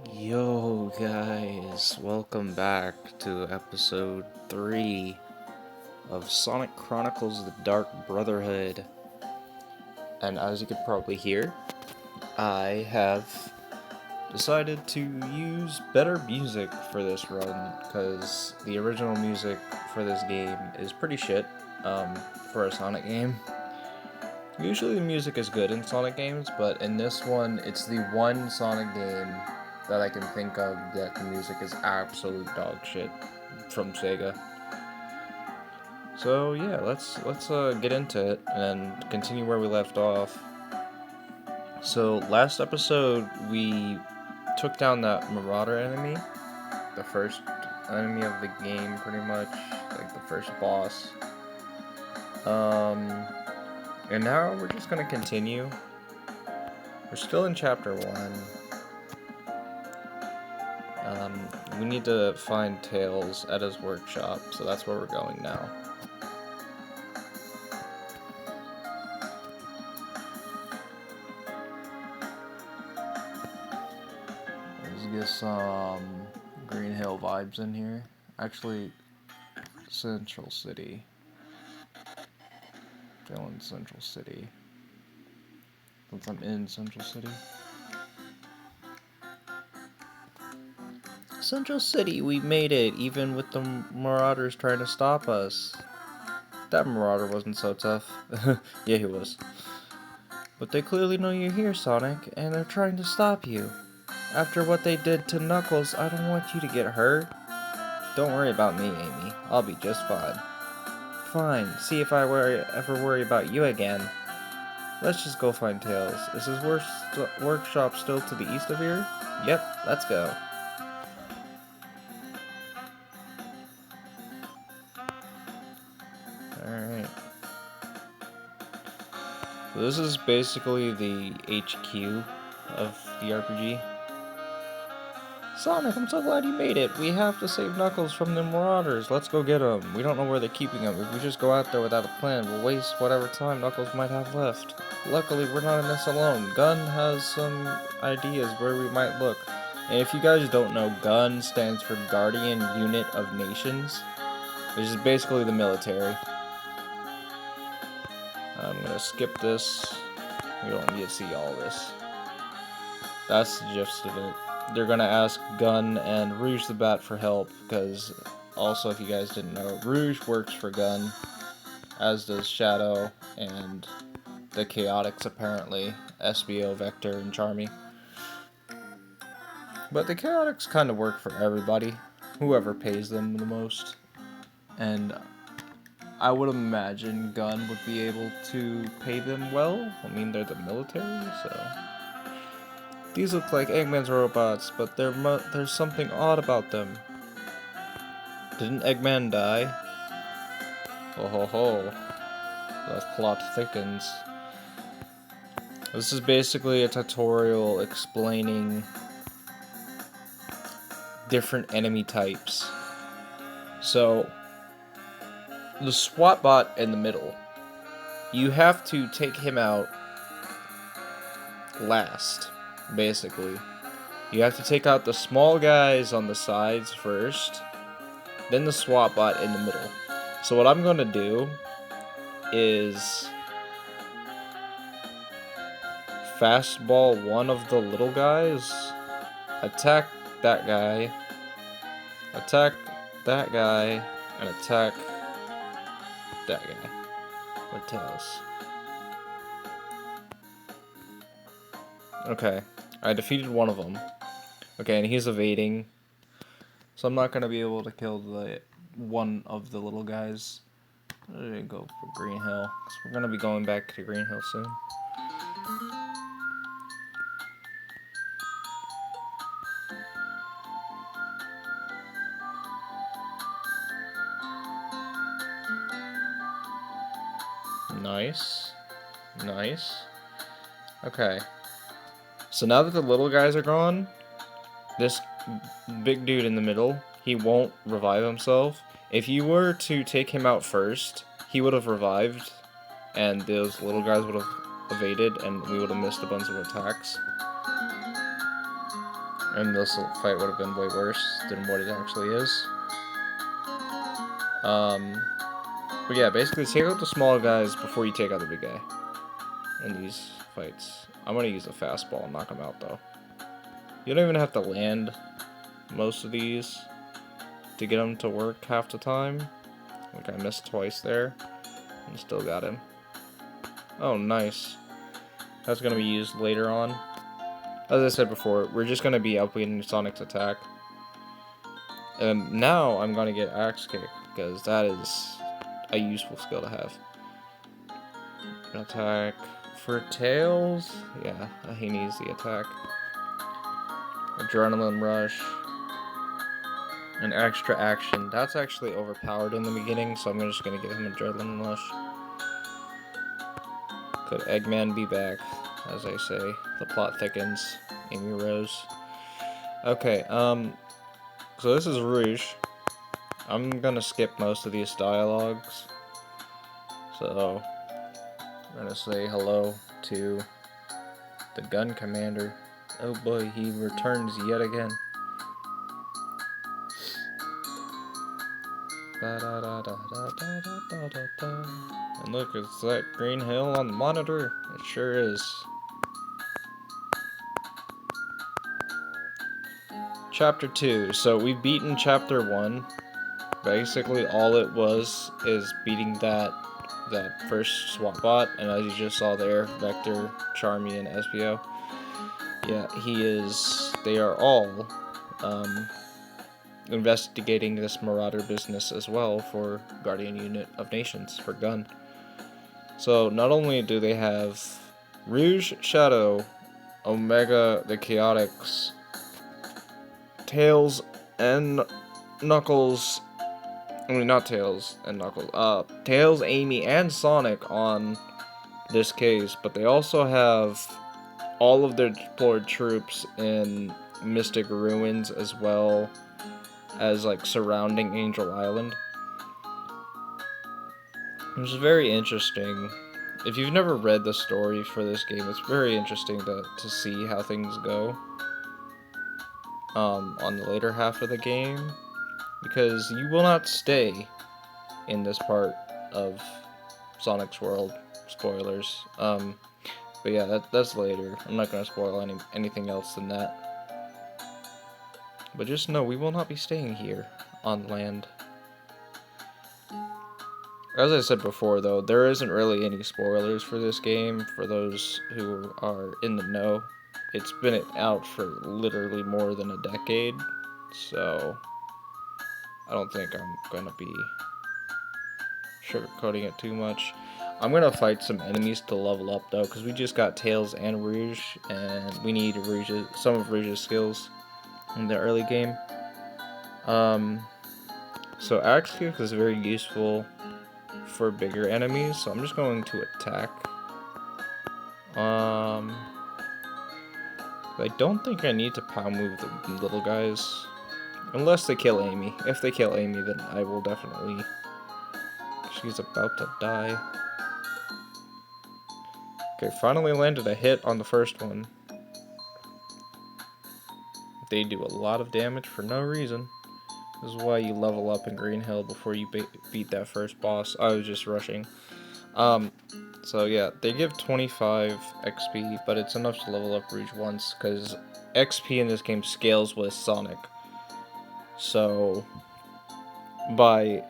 Yo, guys, welcome back to episode 3 of Sonic Chronicles The Dark Brotherhood. And as you could probably hear, I have decided to use better music for this run because the original music for this game is pretty shit for a Sonic game. Usually the music is good in Sonic games, but in this one, it's the one Sonic game that I can think of that the music is absolute dog shit from Sega. So yeah, let's get into it and continue where we left off. So last episode we took down that Marauder enemy, the first enemy of the game, pretty much, like the first boss. And now we're just gonna continue. We're still in chapter 1. We need to find Tails at his workshop, so that's where we're going now. Let's get some Green Hill vibes in here. Actually, Central City. Feeling Central City. Since I'm in Central City. Central City, we made it, even with the Marauders trying to stop us. That Marauder wasn't so tough. Yeah, he was. But they clearly know you're here, Sonic, and they're trying to stop you. After what they did to Knuckles, I don't want you to get hurt. Don't worry about me, Amy. I'll be just fine. Fine, see if I ever worry about you again. Let's just go find Tails. Is his workshop still to the east of here? Yep, let's go. Alright. So this is basically the HQ of the RPG. Sonic, I'm so glad you made it. We have to save Knuckles from the Marauders. Let's go get him. We don't know where they're keeping him. If we just go out there without a plan, we'll waste whatever time Knuckles might have left. Luckily, we're not in this alone. Gun has some ideas where we might look. And if you guys don't know, GUN stands for Guardian Unit of Nations, which is basically the military. I'm gonna skip this. We don't need to see all this. That's the gist of it. They're gonna ask Gun and Rouge the Bat for help, because also, if you guys didn't know, Rouge works for Gun, as does Shadow and the Chaotix, apparently, SBO, Vector, and Charmy. But the Chaotix kind of work for everybody, whoever pays them the most. And I would imagine Gun would be able to pay them well. I mean, they're the military, so... These look like Eggman's robots, but there's something odd about them. Didn't Eggman die? Ho ho ho. The plot thickens. This is basically a tutorial explaining different enemy types. So, the SWAT bot in the middle, you have to take him out last, basically. You have to take out the small guys on the sides first, then the SWAT bot in the middle. So what I'm going to do is fastball one of the little guys, attack that guy, attack that guy, and attack that guy with Tails. Okay, I defeated one of them. Okay, and he's evading, so I'm not going to be able to kill the one of the little guys. I'm going to go for Green Hill, because we're going to be going back to Green Hill soon. Nice. Nice. Okay. So now that the little guys are gone, this big dude in the middle, he won't revive himself. If you were to take him out first, he would have revived, and those little guys would have evaded, and we would have missed a bunch of attacks. And this fight would have been way worse than what it actually is. But yeah, basically take out the small guys before you take out the big guy in these fights. I'm gonna use a fastball and knock him out though. You don't even have to land most of these to get them to work half the time. Like I missed twice there and still got him. Oh, nice. That's gonna be used later on. As I said before, we're just gonna be outweighing Sonic's attack. And now I'm gonna get Axe Kick, because that is a useful skill to have. Attack for Tails. Yeah, he needs the attack. Adrenaline Rush. An extra action. That's actually overpowered in the beginning, so I'm just gonna give him Adrenaline Rush. Could Eggman be back? As I say, the plot thickens. Amy Rose. Okay, so this is Rouge. I'm gonna skip most of these dialogues. So, I'm gonna say hello to the gun commander. Oh boy, he returns yet again. And look, it's that green hill on the monitor. It sure is. Chapter 2. So we've beaten Chapter 1. Basically all it was is beating that first SWAT bot, and as you just saw there, Vector, Charmy, and SBO. Yeah, they are all investigating this Marauder business as well for Guardian Unit of Nations, for Gun. So not only do they have Rouge, Shadow, Omega, the Chaotix, Tails, and Knuckles. I mean, not Tails and Knuckles. Tails, Amy, and Sonic on this case, but they also have all of their deployed troops in Mystic Ruins as well as like surrounding Angel Island, which is very interesting. If you've never read the story for this game, it's very interesting to see how things go on the later half of the game, because you will not stay in this part of Sonic's world. Spoilers. But yeah, that's later. I'm not gonna spoil anything else than that. But just know we will not be staying here on land. As I said before, though, there isn't really any spoilers for this game for those who are in the know. It's been out for literally more than a decade, so I don't think I'm gonna be sugarcoating it too much. I'm gonna fight some enemies to level up though, because we just got Tails and Rouge, and we need some of Rouge's skills in the early game. So Axe Kick is very useful for bigger enemies, so I'm just going to attack. I don't think I need to power move the little guys, unless they kill Amy. If they kill Amy, then I will definitely. She's about to die. Okay, finally landed a hit on the first one. They do a lot of damage for no reason. This is why you level up in Green Hill before you beat that first boss. I was just rushing. So yeah, they give 25 XP, but it's enough to level up Rouge once, because XP in this game scales with Sonic. So, by,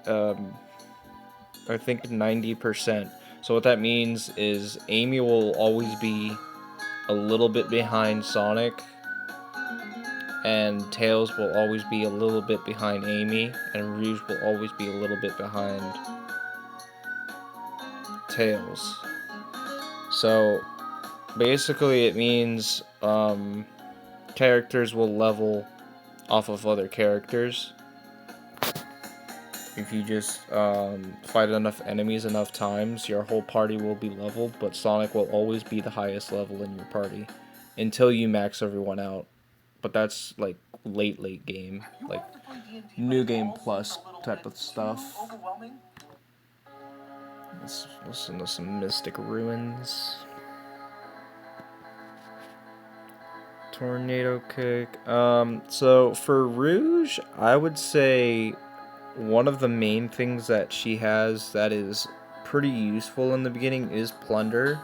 I think 90%. So what that means is Amy will always be a little bit behind Sonic, and Tails will always be a little bit behind Amy, and Rouge will always be a little bit behind Tails. So basically it means characters will level off of other characters. If you just fight enough enemies enough times, your whole party will be leveled, but Sonic will always be the highest level in your party until you max everyone out. But that's like late game, like New Game Plus type of stuff. Let's listen to some Mystic Ruins. Tornado kick. So for Rouge, I would say one of the main things that she has that is pretty useful in the beginning is Plunder,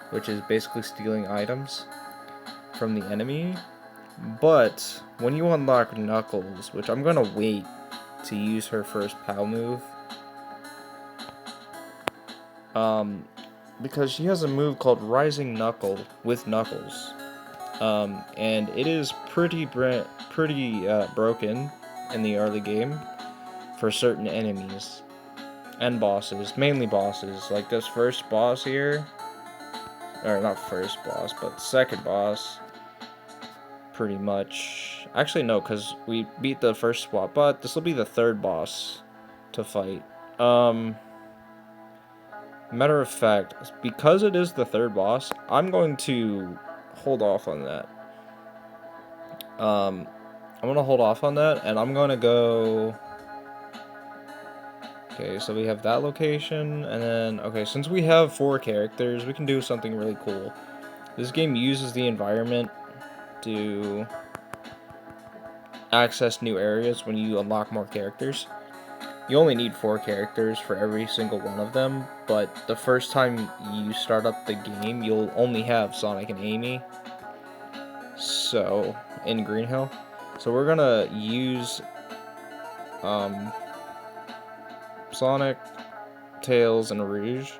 which is basically stealing items from the enemy. But when you unlock Knuckles, which I'm gonna wait to use her first POW move, because she has a move called Rising Knuckle with Knuckles. And it is pretty broken in the early game for certain enemies and bosses, mainly bosses. Like this first boss here, or not first boss, but second boss, pretty much. Actually, no, because we beat the first SWAT, but this will be the third boss to fight. Matter of fact, because it is the third boss, I'm going to hold off on that. I'm gonna hold off on that, and I'm gonna go. Okay, so we have that location, and then okay, since we have 4 characters, we can do something really cool. This game uses the environment to access new areas when you unlock more characters. You only need 4 characters for every single one of them, but the first time you start up the game, you'll only have Sonic and Amy. So, in Green Hill. So we're gonna use Sonic, Tails, and Rouge.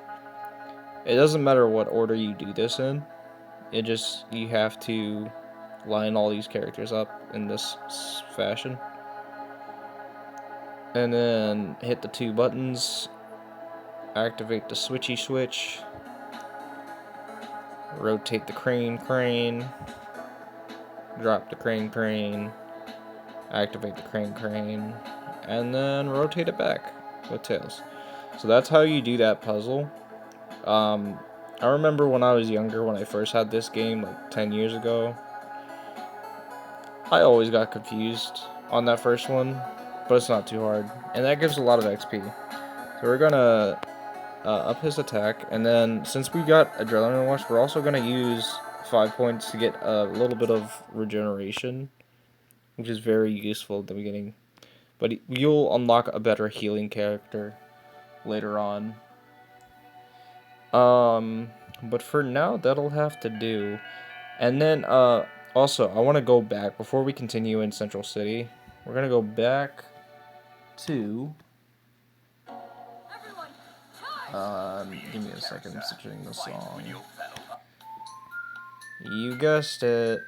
It doesn't matter what order you do this in. You have to line all these characters up in this fashion. And then hit the 2 buttons, activate the switchy switch, rotate the crane, drop the crane, activate the crane, and then rotate it back with Tails. So that's how you do that puzzle. I remember when I was younger, when I first had this game, like 10 years ago, I always got confused on that first one, but it's not too hard, and that gives a lot of XP. So we're gonna up his attack, and then since we got Adrenaline Rush, we're also gonna use 5 points to get a little bit of regeneration, which is very useful at the beginning. But you'll unlock a better healing character later on. But for now, that'll have to do. And then, also, I want to go back, before we continue in Central City, we're gonna go back to, give me a second, I'm switching the song. You guessed it.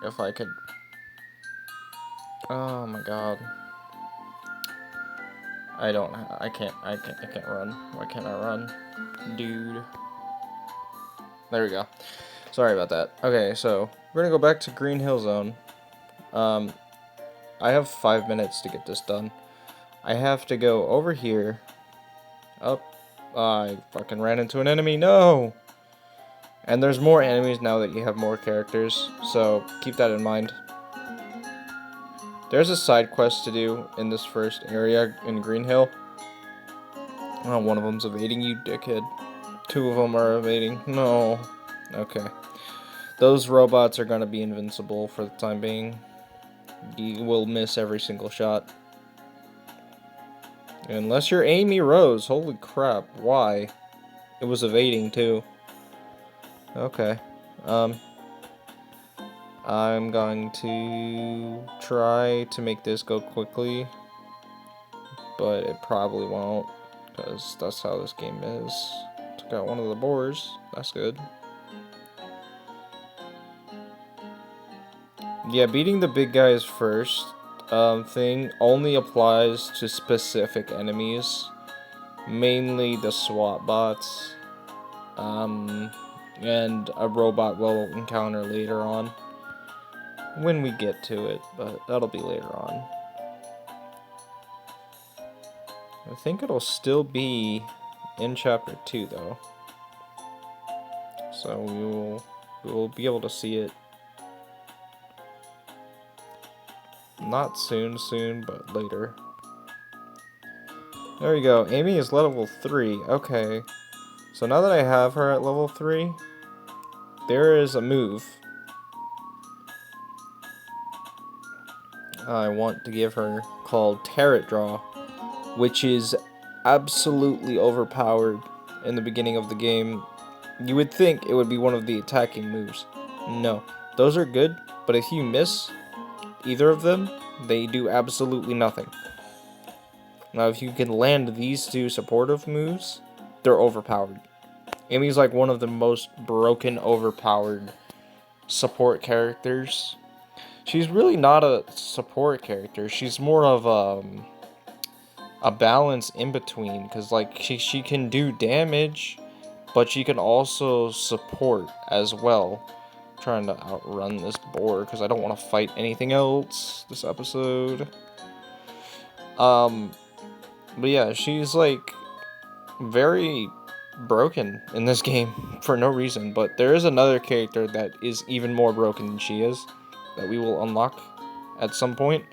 If I could, oh my god. I can't run. Why can't I run? Dude. There we go. Sorry about that. Okay, so we're gonna go back to Green Hill Zone. I have 5 minutes to get this done. I have to go over here. Up. I fucking ran into an enemy. No! And there's more enemies now that you have more characters, so keep that in mind. There's a side quest to do in this first area in Green Hill. Oh, one of them's evading, you dickhead. 2 of them are evading. No. Okay. Those robots are gonna be invincible for the time being. You will miss every single shot. Unless you're Amy Rose. Holy crap. Why? It was evading, too. Okay. I'm going to try to make this go quickly, but it probably won't, because that's how this game is. Took out one of the boars. That's good. Yeah, beating the big guys first thing only applies to specific enemies, mainly the SWAT bots, and a robot we'll encounter later on. When we get to it, but that'll be later on. I think it'll still be in Chapter 2, though. So we will be able to see it. Not soon, but later. There we go. Amy is level 3. Okay. So now that I have her at level 3, there is a move I want to give her called Tarot Draw, which is absolutely overpowered in the beginning of the game. You would think it would be one of the attacking moves. No, those are good, but if you miss either of them, they do absolutely nothing. Now, if you can land these two supportive moves, they're overpowered. Amy's like one of the most broken, overpowered support characters. She's really not a support character. She's more of a balance in between, because like she can do damage, but she can also support as well. I'm trying to outrun this boar because I don't want to fight anything else this episode. But yeah, she's like very broken in this game for no reason. But there is another character that is even more broken than she is that we will unlock at some point.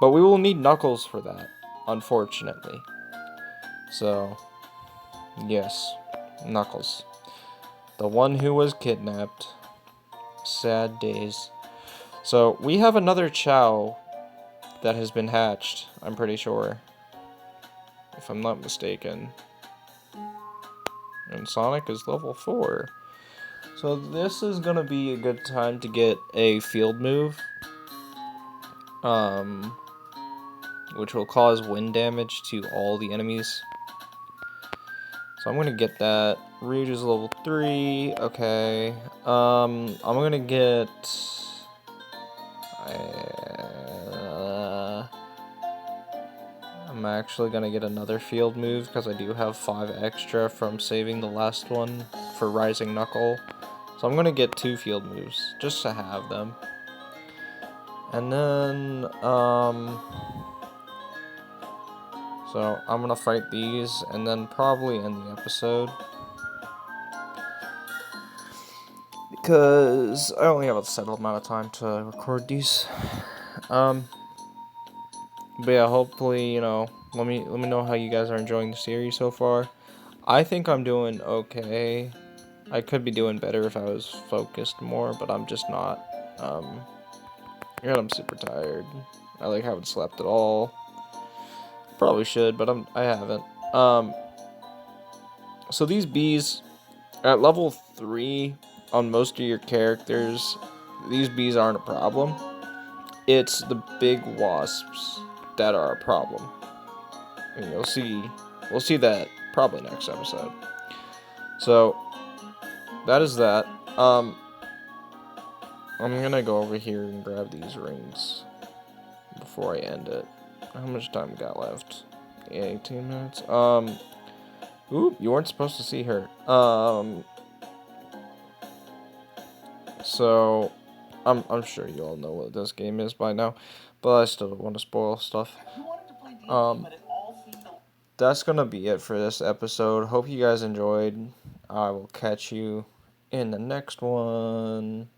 But we will need Knuckles for that, unfortunately. So, yes, Knuckles. The one who was kidnapped. Sad days. So, we have another Chow that has been hatched, I'm pretty sure. If I'm not mistaken. And Sonic is level 4. So this is gonna be a good time to get a field move. Which will cause wind damage to all the enemies. So I'm gonna get that. Rouge is level 3. Okay. I'm gonna get... I'm actually gonna get another field move because I do have 5 extra from saving the last one for Rising Knuckle. So I'm gonna get 2 field moves just to have them. And then, so I'm gonna fight these and then probably end the episode. Because I only have a settled amount of time to record these. But yeah, hopefully, you know, let me know how you guys are enjoying the series so far. I think I'm doing okay. I could be doing better if I was focused more, but I'm just not. I'm super tired. I like haven't slept at all. Probably should, but I haven't. So these bees at level 3 on most of your characters, these bees aren't a problem. It's the big wasps that are a problem. And we'll see that probably next episode. So that is that. I'm gonna go over here and grab these rings before I end it. How much time we got left? 18 minutes. Oop, you weren't supposed to see her. So I'm sure you all know what this game is by now, but I still don't want to spoil stuff. That's gonna be it for this episode. Hope you guys enjoyed. I will catch you in the next one.